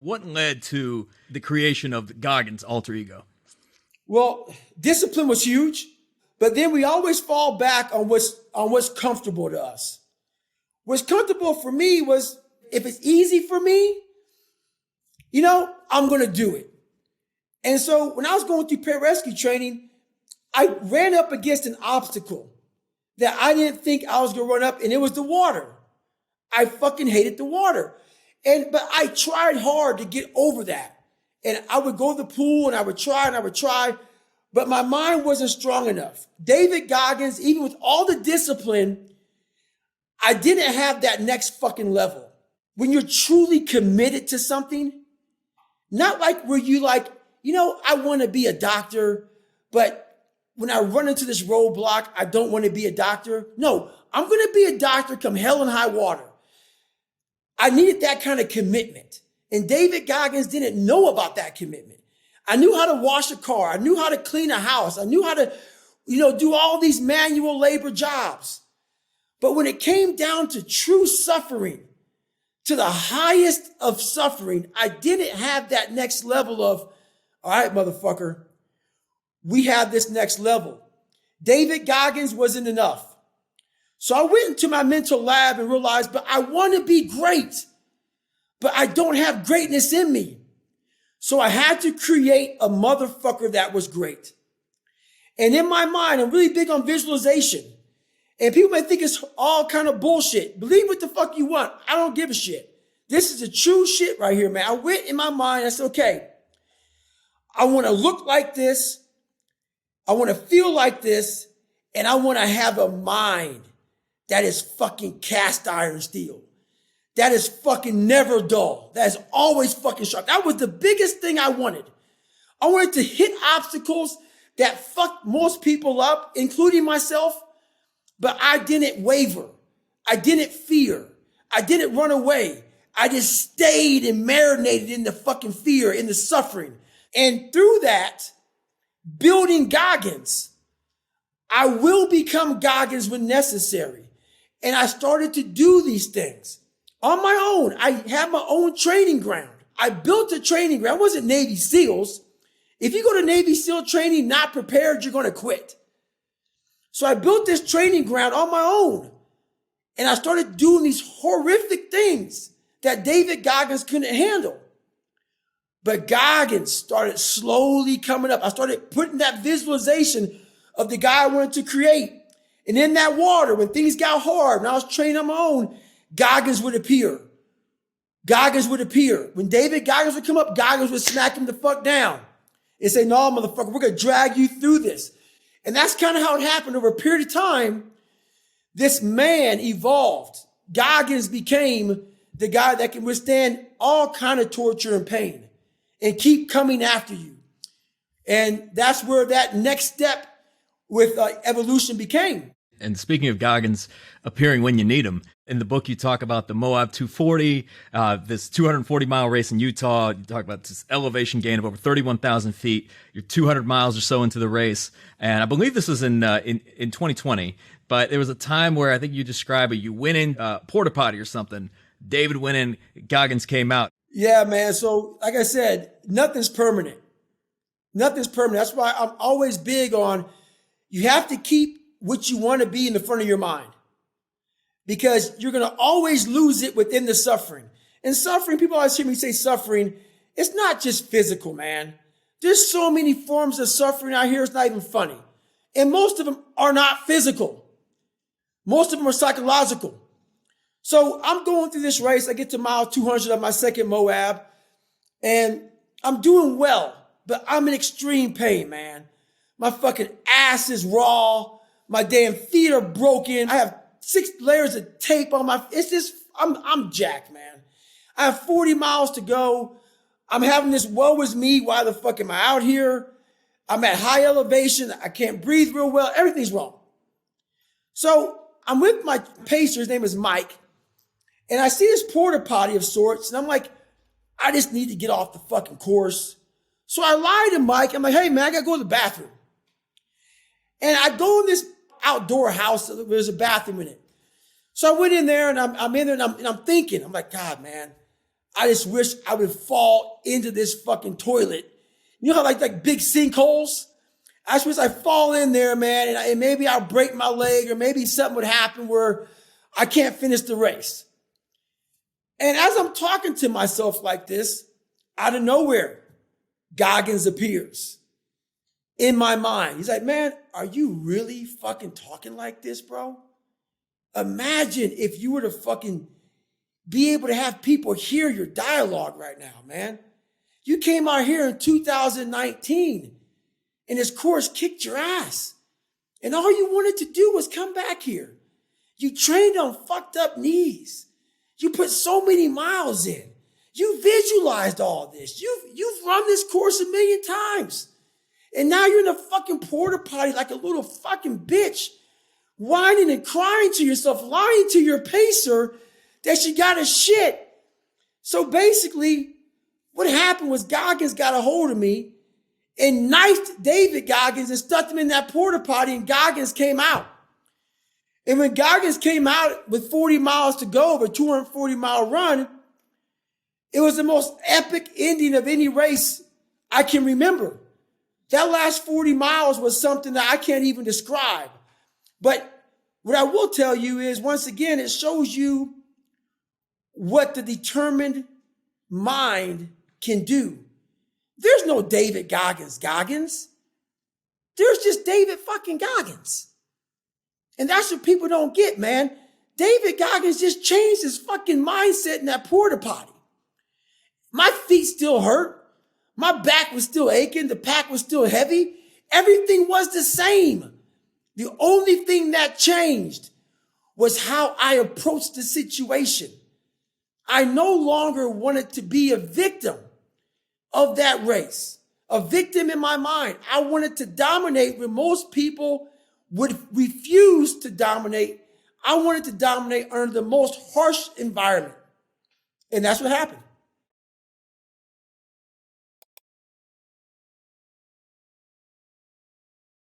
What led to the creation of the Goggins alter ego? Well, discipline was huge, but then we always fall back on what's comfortable to us. What's comfortable for me was if it's easy for me, I'm going to do it. And so when I was going through pararescue training, I ran up against an obstacle that I didn't think I was going to run up, and it was the water. I fucking hated the water. But I tried hard to get over that. And I would go to the pool and I would try, but my mind wasn't strong enough. David Goggins, even with all the discipline, I didn't have that next fucking level. When you're truly committed to something, not like where you I want to be a doctor, but when I run into this roadblock, I don't want to be a doctor. No, I'm going to be a doctor come hell and high water. I needed that kind of commitment. And David Goggins didn't know about that commitment. I knew how to wash a car. I knew how to clean a house. I knew how to, do all these manual labor jobs. But when it came down to true suffering, to the highest of suffering, I didn't have that next level of, all right, motherfucker, we have this next level. David Goggins wasn't enough. So I went into my mental lab and realized, but I want to be great, but I don't have greatness in me. So I had to create a motherfucker that was great. And in my mind, I'm really big on visualization. And people may think it's all kind of bullshit. Believe what the fuck you want. I don't give a shit. This is the true shit right here, man. I went in my mind. I said, okay, I want to look like this. I want to feel like this. And I want to have a mind that is fucking cast iron steel. That is fucking never dull. That is always fucking sharp. That was the biggest thing I wanted. I wanted to hit obstacles that fucked most people up, including myself. But I didn't waver. I didn't fear. I didn't run away. I just stayed and marinated in the fucking fear, in the suffering. And through that, building Goggins, I will become Goggins when necessary. And I started to do these things on my own. I had my own training ground. I built a training ground. It wasn't Navy SEALs. If you go to Navy SEAL training not prepared, you're going to quit. So I built this training ground on my own. And I started doing these horrific things that David Goggins couldn't handle. But Goggins started slowly coming up. I started putting that visualization of the guy I wanted to create. And in that water, when things got hard, when I was training on my own, Goggins would appear. Goggins would appear. When David Goggins would come up, Goggins would smack him the fuck down and say, no, motherfucker, we're going to drag you through this. And that's kind of how it happened over a period of time. This man evolved. Goggins became the guy that can withstand all kind of torture and pain and keep coming after you. And that's where that next step with evolution became. And speaking of Goggins appearing when you need him, in the book you talk about the Moab 240, this 240-mile race in Utah. You talk about this elevation gain of over 31,000 feet. You're 200 miles or so into the race. And I believe this was in 2020. But there was a time where I think you describe it. You went in porta potty or something. David went in, Goggins came out. Yeah, man. So like I said, nothing's permanent. Nothing's permanent. That's why I'm always big on you have to keep what you want to be in the front of your mind, because you're going to always lose it within the suffering. And suffering, people always hear me say suffering. It's not just physical, man. There's so many forms of suffering out here. It's not even funny. And most of them are not physical. Most of them are psychological. So I'm going through this race. I get to mile 200 of my second Moab, and I'm doing well, but I'm in extreme pain, man. My fucking ass is raw. My damn feet are broken. I have 6 layers of tape on my, it's just, I'm jacked, man. I have 40 miles to go. I'm having this woe is me. Why the fuck am I out here? I'm at high elevation. I can't breathe real well. Everything's wrong. So I'm with my pacer. His name is Mike. And I see this porta potty of sorts. And I'm like, I just need to get off the fucking course. So I lie to Mike. I'm like, hey, man, I got to go to the bathroom. And I go in this outdoor house. There's a bathroom in it. So I went in there and I'm in there and I'm thinking, I'm like, God, man, I just wish I would fall into this fucking toilet. You know how like big sinkholes? I just wish I fall in there, man, and maybe I'll break my leg or maybe something would happen where I can't finish the race. And as I'm talking to myself like this, out of nowhere, Goggins appears in my mind. He's like, man, are you really fucking talking like this, bro? Imagine if you were to fucking be able to have people hear your dialogue right now, man. You came out here in 2019 and this course kicked your ass. And all you wanted to do was come back here. You trained on fucked up knees. You put so many miles in. You visualized all this. You've run this course 1,000,000 times. And now you're in a fucking porta potty like a little fucking bitch, whining and crying to yourself, lying to your pacer that she got a shit. So basically, what happened was Goggins got a hold of me and knifed David Goggins and stuck him in that porta potty, and Goggins came out. And when Goggins came out with 40 miles to go of a 240-mile run, it was the most epic ending of any race I can remember. That last 40 miles was something that I can't even describe. But what I will tell you is, once again, it shows you what the determined mind can do. There's no David Goggins. There's just David fucking Goggins. And that's what people don't get, man. David Goggins just changed his fucking mindset in that porta potty. My feet still hurt. My back was still aching. The pack was still heavy. Everything was the same. The only thing that changed was how I approached the situation. I no longer wanted to be a victim of that race, a victim in my mind. I wanted to dominate when most people would refuse to dominate. I wanted to dominate under the most harsh environment. And that's what happened.